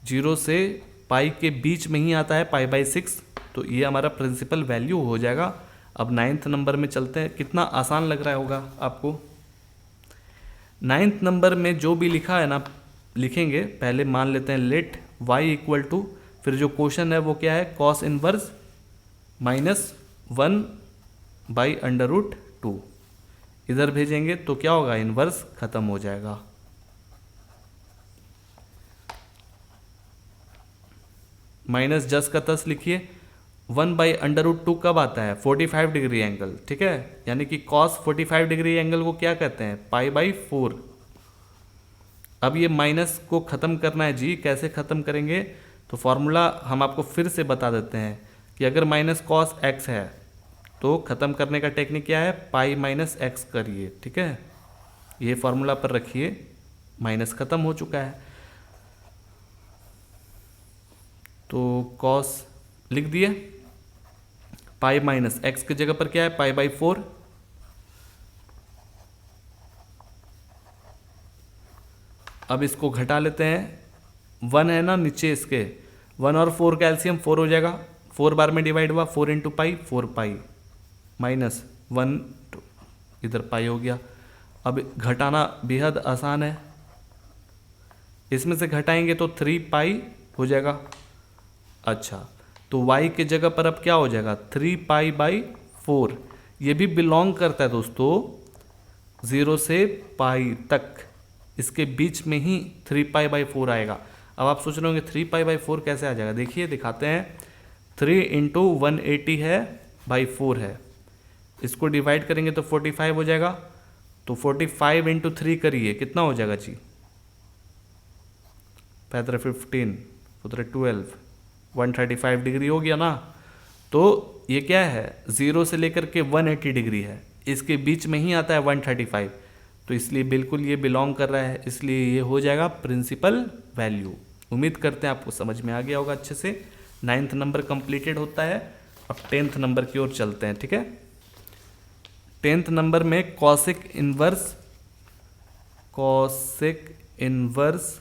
0 से पाई के बीच में ही आता है π/6, तो ये हमारा प्रिंसिपल वैल्यू हो जाएगा। अब 9th नंबर में चलते हैं, कितना आसान लग रहा होगा आपको। 9th नंबर में जो भी लिखा है ना लिखेंगे, पहले मान लेते हैं लेट y इक्वल टू, फिर जो क्वेश्चन है वो क्या है? कॉस इनवर्स -1/√2, इधर भेजेंगे तो क्या होगा? इनवर्स खत्म हो जाएगा। माइनस जस का तस लिखिए, 1/√2 कब आता है? 45 डिग्री एंगल। ठीक है, यानी कि कॉस 45 डिग्री एंगल को क्या कहते हैं? π/4। अब ये माइनस को ख़त्म करना है जी, कैसे ख़त्म करेंगे? तो फॉर्मूला हम आपको फिर से बता देते हैं कि अगर माइनस कॉस x है तो ख़त्म करने का टेक्निक क्या है? π-x करिए। ठीक है, ये फॉर्मूला पर रखिए, माइनस ख़त्म हो चुका है, तो कॉस लिख दिए, π-x की जगह पर क्या है? π/4। अब इसको घटा लेते हैं, 1 है ना नीचे इसके, 1 और 4 का एलसीएम 4 हो जाएगा, 4 बार में डिवाइड हुआ, 4 × पाई 4 पाई, माइनस 1 इधर पाई हो गया। अब घटाना बेहद आसान है, इसमें से घटाएंगे तो 3 पाई हो जाएगा। अच्छा, तो y के जगह पर अब क्या हो जाएगा? 3 π/4। ये भी बिलोंग करता है दोस्तों 0 से पाई तक, इसके बीच में ही 3 π/4 आएगा। अब आप सोच रहे होंगे 3 π/4 कैसे आ जाएगा? देखिए दिखाते हैं, 3 × 180 है बाई 4 है, इसको डिवाइड करेंगे तो 45 हो जाएगा, तो 45 × 3 करिए, कितना हो जाएगा जी? 15 12 135 डिग्री हो गया ना। तो ये क्या है? 0 से लेकर के 180 डिग्री है, इसके बीच में ही आता है 135, तो इसलिए बिल्कुल ये बिलोंग कर रहा है, इसलिए ये हो जाएगा प्रिंसिपल वैल्यू। उम्मीद करते हैं आपको समझ में आ गया होगा अच्छे से। 9th नंबर कंप्लीटेड होता है। अब 10th नंबर की ओर चलते हैं, ठीक है। 10th नंबर में cosec inverse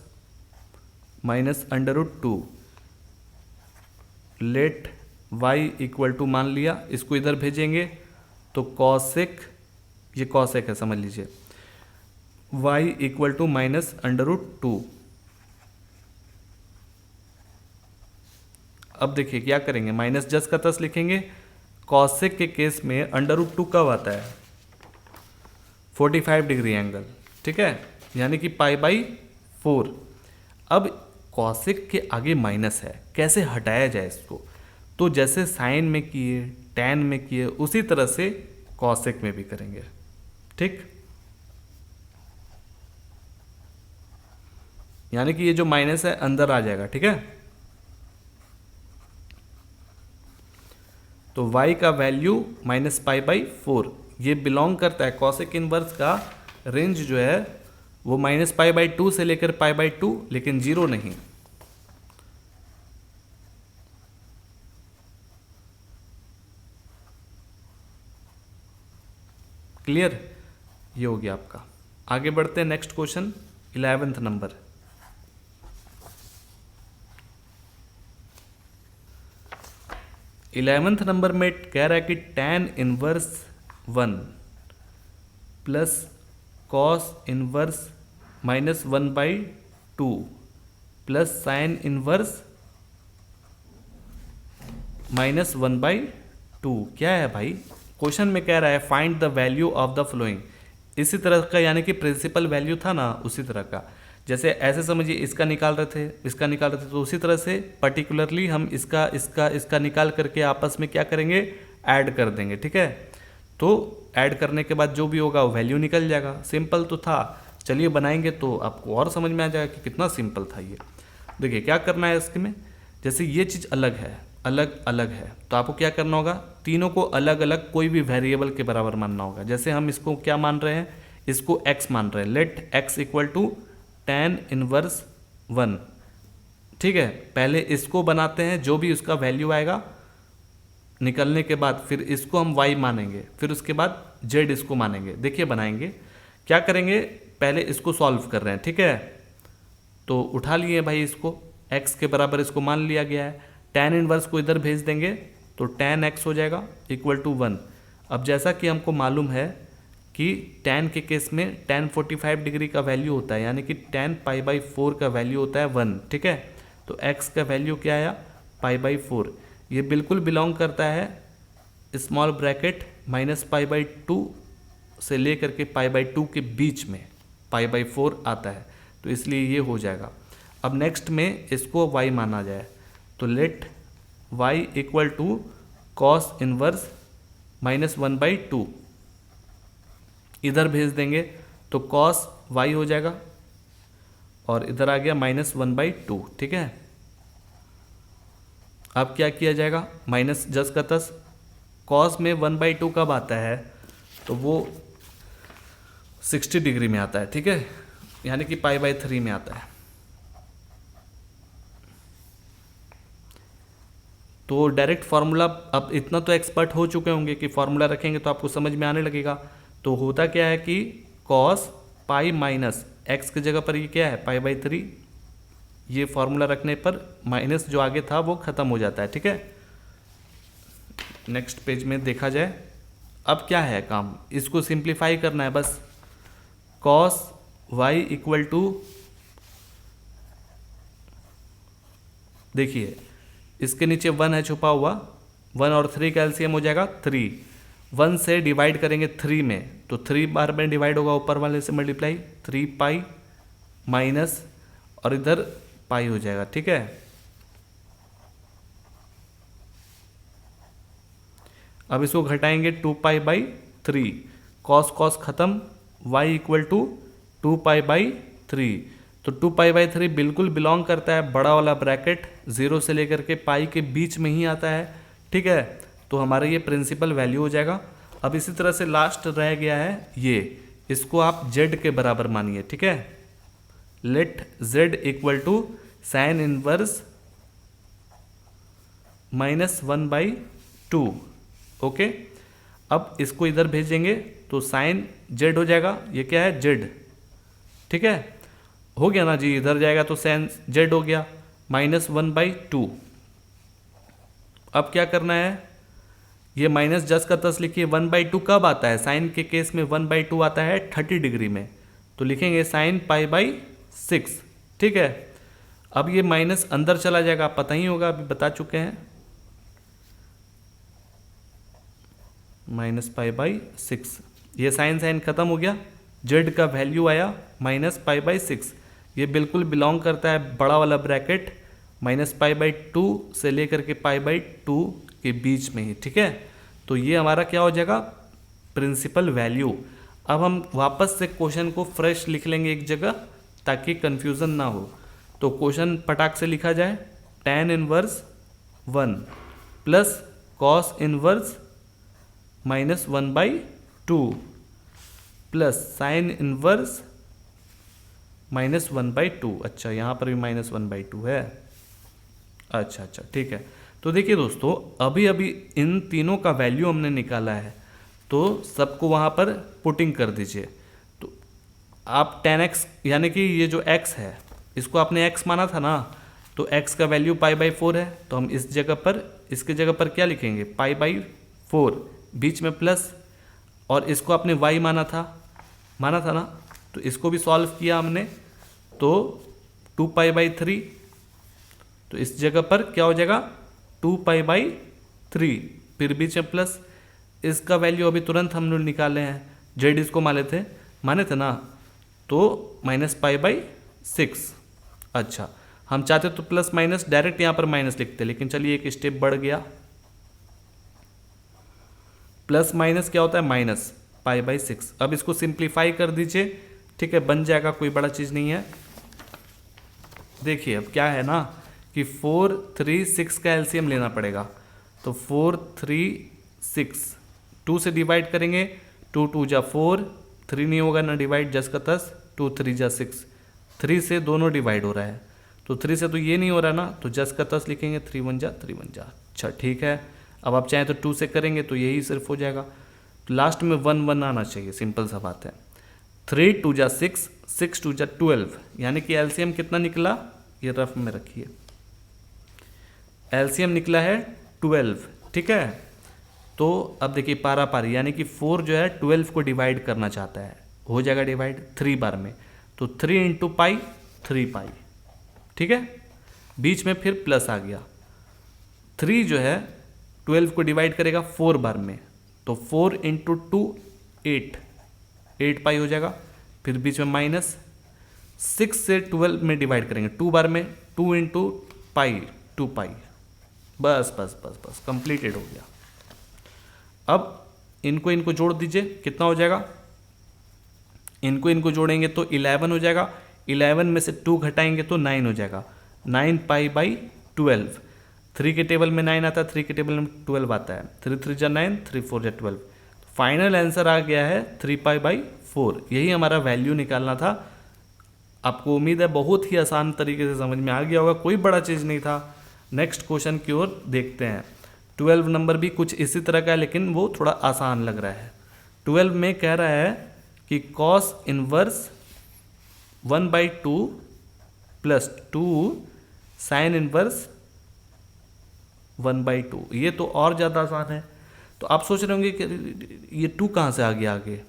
minus √2 let y equal to, मान लिया इसको इधर भेजेंगे तो कॉसिक, ये कॉसिक है समझ लीजिए, y इक्वल टू -√2। अब देखिए क्या करेंगे, माइनस जस का तस लिखेंगे। कॉसिक के केस में √2 कब आता है, 45 डिग्री एंगल, ठीक है, यानी कि π/4। अब कॉसिक के आगे माइनस है, कैसे हटाया जाए इसको, तो जैसे साइन में किए, टैन में किए, उसी तरह से कॉसिक में भी करेंगे, ठीक। यानी कि ये जो माइनस है अंदर आ जाएगा, ठीक है। तो y का वैल्यू -π/4, ये बिलोंग करता है, कॉसिक इनवर्स का रेंज जो है वो -π/2 से लेकर π/2, लेकिन 0 नहीं। क्लियर, ये हो गया आपका। आगे बढ़ते हैं, next question 11th number. Eleventh number में कह रहा है कि tan inverse 1 plus cos inverse -1/2 plus sign inverse -1/2 क्या है भाई। क्वेश्चन में कह रहा है find the value of the flowing. इसी तरह का, यानी कि प्रिंसिपल वैल्यू था ना, उसी तरह का। जैसे ऐसे समझिए, इसका निकाल रहे थे, इसका निकाल रहे थे, तो उसी तरह से पर्टिकुलरली हम इसका निकाल करके आपस में क्या करेंगे, ऐड कर देंगे, ठीक है। तो ऐड करने के बाद जो भी होगा वो वैल्यू निकल जाएगा। सिंपल तो था, चलिए बनाएंगे तो आपको और समझ में आ जाएगा कि कितना सिंपल था ये। देखिए क्या करना है इसके में, जैसे ये चीज़ अलग है, अलग अलग है, तो आपको क्या करना होगा, तीनों को अलग अलग कोई भी वेरिएबल के बराबर मानना होगा। जैसे हम इसको क्या मान रहे हैं, इसको x मान रहे हैं, let x equal to tan inverse 1, ठीक है। पहले इसको बनाते हैं, जो भी उसका वैल्यू आएगा निकलने के बाद फिर इसको हम y मानेंगे, फिर उसके बाद z इसको मानेंगे। देखिए बनाएंगे, क्या करेंगे, पहले इसको सॉल्व कर रहे हैं, ठीक है। तो उठा लिए भाई, इसको x के बराबर इसको मान लिया गया है। tan इनवर्स को इधर भेज देंगे तो tan x हो जाएगा इक्वल टू 1। अब जैसा कि हमको मालूम है कि tan के केस में tan 45 डिग्री का वैल्यू होता है, यानी कि tan π/4 का वैल्यू होता है 1, ठीक है। तो x का वैल्यू क्या आया, π/4। ये बिल्कुल बिलोंग करता है स्मॉल ब्रैकेट -π/2 से लेकर के π/2 के बीच में π/4 आता है, तो इसलिए ये हो जाएगा। अब नेक्स्ट में इसको y माना जाए, तो let y equal to cos inverse -1/2, इधर भेज देंगे तो cos y हो जाएगा और इधर आ गया -1/2, ठीक है। अब क्या किया जाएगा, माइनस जस का तस, cos में 1/2 कब आता है, तो वो 60 डिग्री में आता है, ठीक है, यानी कि π/3 में आता है। तो डायरेक्ट फार्मूला, अब इतना तो एक्सपर्ट हो चुके होंगे कि फार्मूला रखेंगे तो आपको समझ में आने लगेगा। तो होता क्या है कि cos पाई माइनस एक्स की जगह पर ये क्या है, π/3, ये फार्मूला रखने पर माइनस जो आगे था वो ख़त्म हो जाता है, ठीक है। नेक्स्ट पेज में देखा जाए, अब क्या है काम, इसको सिंप्लीफाई करना है बस। cos y इक्वल टू, देखिए इसके नीचे 1 है छुपा हुआ, 1 और 3 का एलसीएम हो जाएगा 3। 1 से डिवाइड करेंगे 3 में, तो 3 बार में डिवाइड होगा, ऊपर वाले से मल्टीप्लाई, 3 पाई माइनस और इधर पाई हो जाएगा, ठीक है। अब इसको घटाएंगे 2π/3, कॉस कॉस खत्म, y इक्वल टू 2π/3। तो 2π/3 बिल्कुल बिलोंग करता है बड़ा वाला ब्रैकेट, 0 से लेकर के पाई के बीच में ही आता है, ठीक है। तो हमारा ये प्रिंसिपल वैल्यू हो जाएगा। अब इसी तरह से लास्ट रह गया है ये इसको आप जेड के बराबर मानिए, ठीक है। Let z equal to sine inverse -1/2। Okay, अब इसको इधर भेजेंगे तो साइन जेड हो जाएगा, ये क्या है जेड, ठीक है, हो गया ना जी, इधर जाएगा तो साइन जेड हो गया -1/2। अब क्या करना है, ये माइनस जस का तस लिखिए। 1/2 कब आता है, साइन के केस में 1/2 आता है 30 डिग्री में, तो लिखेंगे साइन π/6, ठीक है। अब ये माइनस अंदर चला जाएगा, आप पता ही होगा, अभी बता चुके हैं, -π/6। ये साइन साइन खत्म हो गया, जेड का वैल्यू आया -π/6। ये बिल्कुल बिलोंग करता है बड़ा वाला ब्रैकेट -π/2 से लेकर के π/2 के बीच में ही, ठीक है। तो ये हमारा क्या हो जाएगा, प्रिंसिपल वैल्यू। अब हम वापस से क्वेश्चन को फ्रेश लिख लेंगे एक जगह ताकि कंफ्यूजन ना हो। तो क्वेश्चन पटाख से लिखा जाए, tan inverse 1 plus cos inverse -1/2 plus sign inverse -1/2। अच्छा, यहाँ पर भी -1/2 है, अच्छा अच्छा, ठीक है। तो देखिए दोस्तों, अभी अभी इन तीनों का वैल्यू हमने निकाला है, तो सबको वहाँ पर पुटिंग कर दीजिए। तो आप tan x यानी कि ये जो x है इसको आपने x माना था ना, तो x का वैल्यू π/4 है, तो हम इस जगह पर, इसके जगह पर क्या लिखेंगे, π/4, बीच में प्लस, और इसको आपने y माना था ना, तो इसको भी सॉल्व किया हमने, तो 2π/3, तो इस जगह पर क्या हो जाएगा 2π/3, फिर बीच में प्लस, इसका वैल्यू अभी तुरंत हम लोग निकाले हैं, जेड इसको माने थे ना, तो -π/6। अच्छा, हम चाहते तो प्लस माइनस डायरेक्ट यहाँ पर माइनस लिखते, लेकिन चलिए एक स्टेप बढ़ गया, प्लस माइनस क्या होता है -π/6। अब इसको सिंप्लीफाई कर दीजिए, ठीक है, बन जाएगा, कोई बड़ा चीज़ नहीं है। देखिए अब क्या है ना कि 4, 3, 6 का एलसीएम लेना पड़ेगा, तो 4, 3, 6, 2 से डिवाइड करेंगे, 2 2 जा 4, 3 नहीं होगा ना डिवाइड, जस का तस, 2 3 जा 6, 3 से दोनों डिवाइड हो रहा है, तो 3 से तो ये नहीं हो रहा ना, तो जस का तस लिखेंगे, 3 1 जा 3 1 जा। अच्छा ठीक है, अब आप चाहें तो 2 से करेंगे तो यही सिर्फ हो जाएगा, तो लास्ट में 1 1 आना चाहिए, सिंपल सा बात है। 3 2 जा 6, 6 2 जा 12, यानी कि एलसीएम कितना निकला, ये रफ में रखिए, एलसीएम निकला है 12, ठीक है। तो अब देखिए पारा पारी, यानी कि 4 जो है 12 को डिवाइड करना चाहता है, हो जाएगा डिवाइड 3 बार में, तो 3 × π 3π, ठीक है, बीच में फिर प्लस आ गया, 3 जो है 12 को डिवाइड करेगा 4 बार में, तो 4 × 2 8, 8π हो जाएगा, फिर बीच में माइनस, 6 से 12 में डिवाइड करेंगे 2 बार में, 2 × π 2π, बस बस बस बस कंप्लीटेड हो गया। अब इनको जोड़ दीजिए, कितना हो जाएगा, इनको जोड़ेंगे तो 11 हो जाएगा, 11 में से 2 घटाएंगे तो 9 हो जाएगा, 9π/12। 3 के टेबल में 9 आता है, 3 के टेबल में 12 आता है, 3 3 जा 9, 3 4 जा 12, फाइनल आंसर आ गया है 3π/4। यही हमारा वैल्यू निकालना था। आपको उम्मीद है बहुत ही आसान तरीके से समझ में आ गया होगा, कोई बड़ा चीज़ नहीं था। नेक्स्ट क्वेश्चन की ओर देखते हैं। 12 नंबर भी कुछ इसी तरह का है, लेकिन वो थोड़ा आसान लग रहा है। 12 में कह रहा है कि cos inverse 1/2 plus 2 sign inverse 1/2, ये तो और ज़्यादा आसान है। तो आप सोच रहे होंगे कि ये 2 कहाँ से आ गया आगे,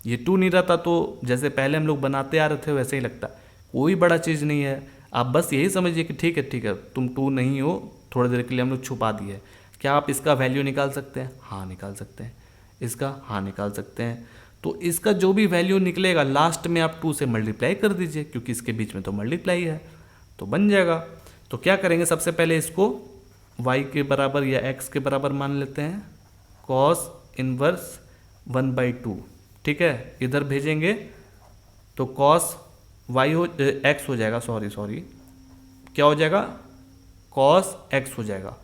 ये 2 नहीं रहता तो जैसे पहले हम लोग बनाते आ रहे थे वैसे ही लगता, कोई बड़ा चीज़ नहीं है। आप बस यही समझिए कि ठीक है तुम 2 नहीं हो, थोड़ी देर के लिए हम लोग छुपा दिए। क्या आप इसका वैल्यू निकाल सकते हैं? हाँ निकाल सकते हैं। इसका? हाँ निकाल सकते हैं। तो इसका जो भी वैल्यू निकलेगा लास्ट में आप 2 से मल्टीप्लाई कर दीजिए, क्योंकि इसके बीच में तो मल्टीप्लाई है, तो बन जाएगा। तो क्या करेंगे, सबसे पहले इसको y के बराबर या x के बराबर मान लेते हैं, कॉस इनवर्स 1/2, ठीक है। इधर भेजेंगे तो कॉस x हो जाएगा, सॉरी क्या हो जाएगा, कॉस x हो जाएगा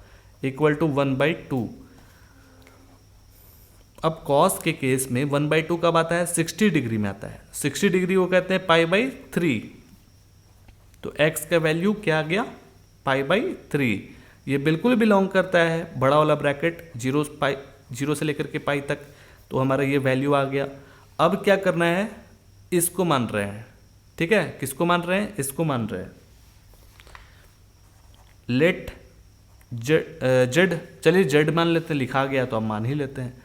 इक्वल टू 1/2। अब कॉस के केस में 1/2 कब आता है? 60 डिग्री में आता है। 60 डिग्री को कहते हैं π/3। तो x का वैल्यू क्या आ गया? π/3। ये बिल्कुल बिलोंग करता है बड़ा वाला ब्रैकेट 0 से लेकर के पाई तक। तो हमारा ये वैल्यू आ गया। अब क्या करना है? इसको मान रहे हैं, ठीक है। किसको मान रहे हैं? इसको मान रहे हैं। लेट जेड, चलिए जेड मान लेते हैं, लिखा गया तो अब मान ही लेते हैं।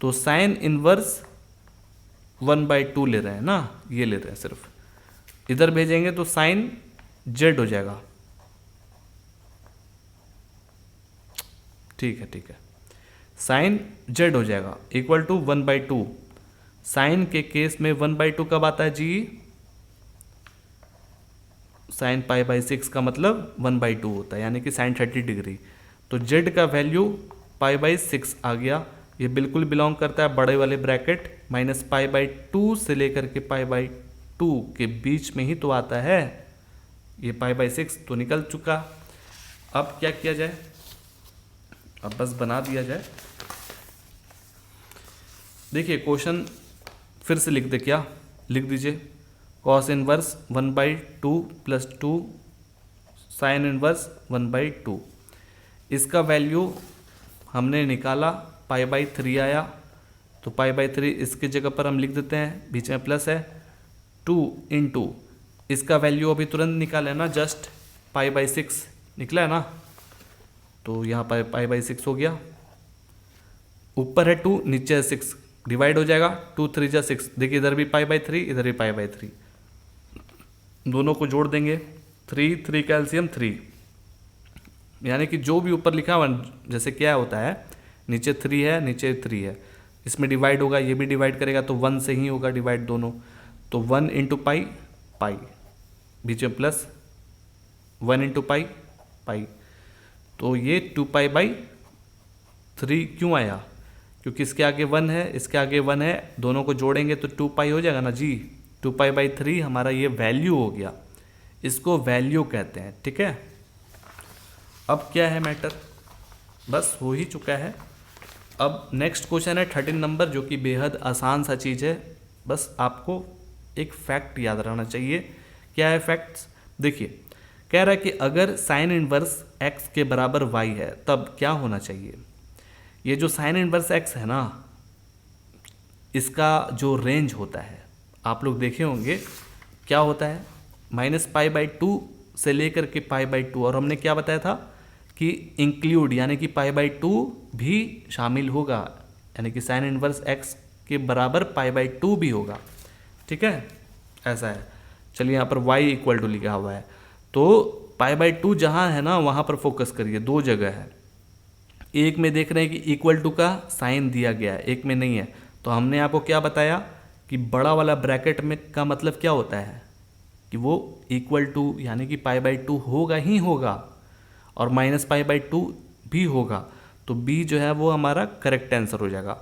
तो साइन इनवर्स 1/2 ले रहे हैं ना, ये ले रहे हैं सिर्फ। इधर भेजेंगे तो साइन जेड हो जाएगा। ठीक है, ठीक है, साइन जेड हो जाएगा इक्वल टू 1/2। साइन के केस में 1/2 कब आता है जी? साइन π/6 का मतलब 1/2 होता है, यानी कि साइन 30 डिग्री। तो जेड का वैल्यू π/6 आ गया। ये बिल्कुल बिलोंग करता है बड़े वाले ब्रैकेट -π/2 से लेकर के π/2 के बीच में ही तो आता है। ये π/6 तो निकल चुका। अब क्या किया जाए? अब बस बना दिया जाए। देखिए क्वेश्चन फिर से लिख दे, क्या लिख दीजिए? Cos inverse 1/2 + 2 sign inverse 1/2। इसका वैल्यू हमने निकाला, π/3 आया। तो π/3 इसकी जगह पर हम लिख देते हैं, बीच में प्लस है। 2 × इसका वैल्यू अभी तुरंत निकाला है ना, जस्ट π/6 निकला है ना। तो यहाँ पर π/6 हो गया। ऊपर है 2, नीचे है 6, डिवाइड हो जाएगा। 2 × 3 = 6। देखिए इधर भी π/3, इधर भी π/3, दोनों को जोड़ देंगे। 3 का एलसीएम 3, यानी कि जो भी ऊपर लिखा हुआ जैसे क्या होता है, नीचे 3 है, नीचे 3 है, इसमें डिवाइड होगा, ये भी डिवाइड करेगा तो 1 से ही होगा डिवाइड दोनों। तो 1 × पाई, बीच में प्लस 1 × पाई। तो ये 2π/3 क्यों आया? क्योंकि इसके आगे 1 है, इसके आगे 1 है, दोनों को जोड़ेंगे तो 2π हो जाएगा ना जी। 2π/3 हमारा ये वैल्यू हो गया। इसको वैल्यू कहते हैं, ठीक है। अब क्या है मैटर? बस हो ही चुका है। अब नेक्स्ट क्वेश्चन है 13 नंबर, जो कि बेहद आसान सा चीज़ है। बस आपको एक फैक्ट याद रहना चाहिए। क्या है फैक्ट्स? देखिए कह रहा है कि अगर साइन इनवर्स x के बराबर y है तब क्या होना चाहिए। ये जो साइन इनवर्स x है ना, इसका जो रेंज होता है आप लोग देखे होंगे, क्या होता है? -π/2 से लेकर के π/2। और हमने क्या बताया था कि इंक्लूड, यानी कि π/2 भी शामिल होगा, यानी कि साइन इनवर्स x के बराबर π/2 भी होगा, ठीक है। ऐसा है। चलिए यहाँ पर y = लिखा हुआ है, तो π/2 जहाँ है ना वहाँ पर फोकस करिए। दो जगह है, एक में देख रहे हैं कि = का साइन दिया गया है, एक में नहीं है। तो हमने आपको क्या बताया कि बड़ा वाला ब्रैकेट में का मतलब क्या होता है कि वो = यानी कि π/2 होगा ही होगा, और -π/2 भी होगा। तो b जो है वो हमारा करेक्ट आंसर हो जाएगा।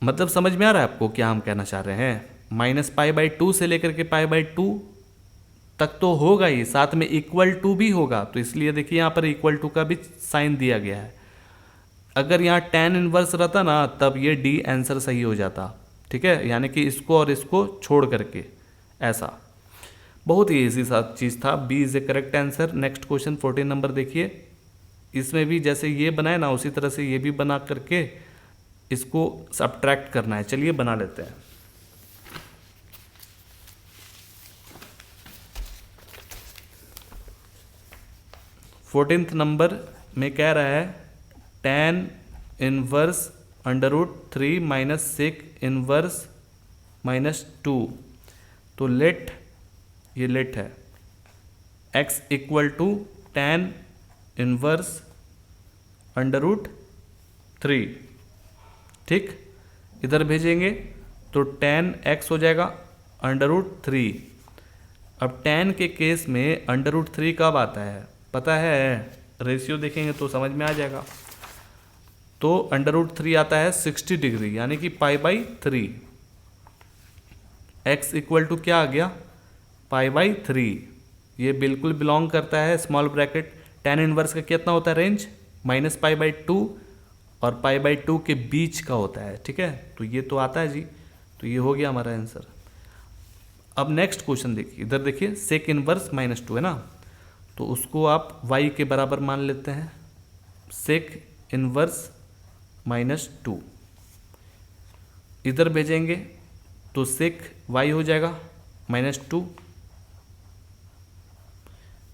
मतलब समझ में आ रहा है आपको क्या हम कहना चाह रहे हैं? -π/2 से लेकर के π/2 तक तो होगा ही, साथ में = भी होगा। तो इसलिए देखिए यहाँ पर = का भी साइन दिया गया है। अगर यहाँ tan इनवर्स रहता ना तब ये D आंसर सही हो जाता, ठीक है। यानी कि इसको और इसको छोड़ करके, ऐसा बहुत ही इजी सा चीज़ था। B is A correct answer. Next question 14 number देखिए। इसमें भी जैसे ये बनाए ना उसी तरह से ये भी बना करके इसको सब्ट्रैक्ट करना है। चलिए बना लेते हैं। फोर्टीन्थ नंबर में कह रहा है tan इनवर्स √3 - sec इनवर्स -2। तो लेट, ये लेट है, x = tan इनवर्स √3, ठीक। इधर भेजेंगे तो tan x हो जाएगा √3। अब tan के केस में √3 कब आता है पता है? रेशियो देखेंगे तो समझ में आ जाएगा। तो √3 आता है 60 डिग्री, यानी कि π/3। x = क्या आ गया? π/3। ये बिल्कुल बिलोंग करता है स्मॉल ब्रैकेट। tan इनवर्स का कितना होता है रेंज? -π/2 और पाई बाई 2 के बीच का होता है, ठीक है। तो ये तो आता है जी, तो ये हो गया हमारा आंसर। अब नेक्स्ट क्वेश्चन देखिए, इधर देखिए सेक इनवर्स -2 है ना, तो उसको आप y के बराबर मान लेते हैं, सेक इनवर्स -2 इधर भेजेंगे तो सेक y हो जाएगा -2,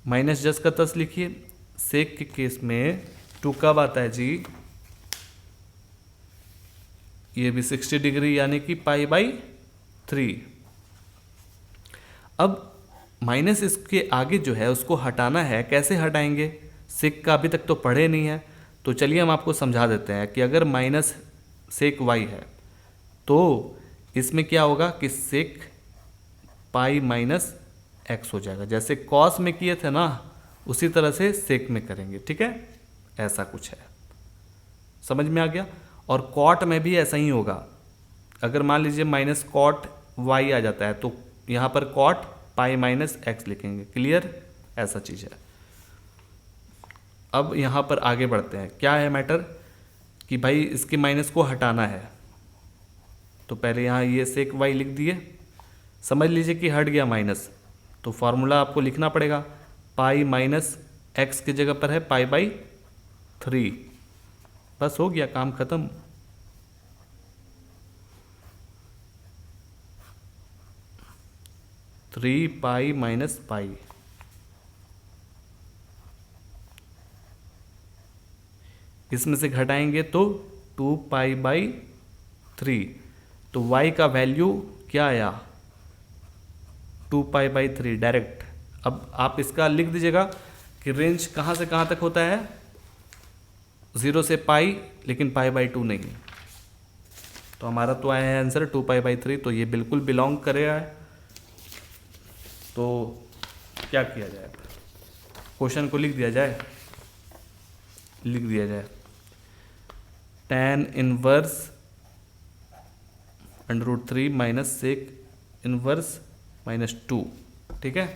माइनस जस का तस लिखिए। सेक के केस में 2 कब आता है जी, ये भी 60 डिग्री यानी कि पाई बाई 3। अब माइनस इसके आगे जो है उसको हटाना है, कैसे हटाएंगे, सेक का अभी तक तो पढ़े नहीं है, तो चलिए हम आपको समझा देते हैं कि अगर माइनस सेक वाई है तो इसमें क्या होगा कि सेक पाई माइनस एक्स हो जाएगा। जैसे कॉस में किए थे ना, उसी तरह से सेक में करेंगे, ठीक है, ऐसा कुछ है, समझ में आ गया। और कॉट में भी ऐसा ही होगा, अगर मान लीजिए माइनस कॉट वाई आ जाता है तो यहाँ पर कॉट पाई माइनस एक्स लिखेंगे, क्लियर, ऐसा चीज़ है। अब यहाँ पर आगे बढ़ते हैं, क्या है मैटर कि भाई इसके माइनस को हटाना है, तो पहले यहाँ ये सेक वाई लिख दिए, समझ लीजिए कि हट गया माइनस, तो फार्मूला आपको लिखना पड़ेगा, पाई माइनस एक्स की जगह पर है पाई बाई 3, बस हो गया काम खत्म। थ्री पाई माइनस पाई, इसमें से घटाएंगे तो 2 पाई बाई 3, तो y का वैल्यू क्या आया, 2 पाई बाई 3 डायरेक्ट। अब आप इसका लिख दीजिएगा कि रेंज कहाँ से कहाँ तक होता है, 0 से पाई, लेकिन पाई बाई 2 नहीं। तो हमारा तो आया है आंसर 2 पाई बाई 3, तो ये बिल्कुल बिलोंग करेगा। तो क्या किया जाए, क्वेश्चन को लिख दिया जाए, लिख दिया जाए tan inverse √3 minus sec inverse -2, ठीक है।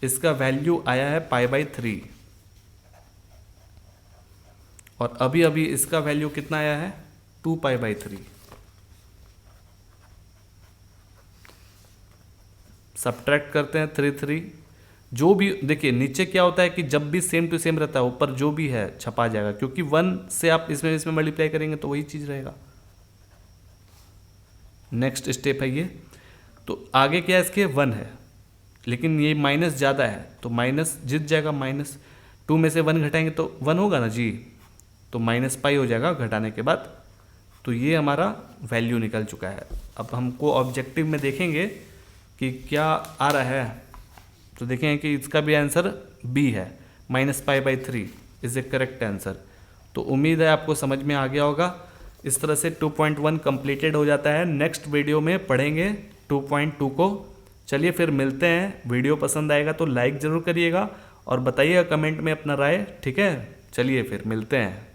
इसका वैल्यू आया है पाई बाई 3, और अभी अभी इसका वैल्यू कितना आया है, 2 पाई बाई 3। सब्ट्रैक्ट करते हैं 3 3, जो भी देखिए नीचे क्या होता है कि जब भी सेम टू सेम रहता है, ऊपर जो भी है छपा जाएगा, क्योंकि 1 से आप इसमें मल्टीप्लाई करेंगे तो वही चीज़ रहेगा। नेक्स्ट स्टेप है ये, तो आगे क्या है इसके 1 है, लेकिन ये माइनस ज़्यादा है तो माइनस जीत जाएगा, -2 में से 1 घटाएंगे तो 1 होगा ना जी, तो माइनस पाई हो जाएगा घटाने के बाद। तो ये हमारा वैल्यू निकल चुका है। अब हमको ऑब्जेक्टिव में देखेंगे कि क्या आ रहा है, तो देखेंगे कि इसका भी आंसर बी है, -pi by 3 is A correct answer. तो उम्मीद है आपको समझ में आ गया होगा। इस तरह से 2.1 कंप्लीटेड हो जाता है। नेक्स्ट वीडियो में पढ़ेंगे 2.2 को। चलिए फिर मिलते हैं, वीडियो पसंद आएगा तो लाइक ज़रूर करिएगा और बताइएगा कमेंट में अपना राय, ठीक है। चलिए फिर मिलते हैं।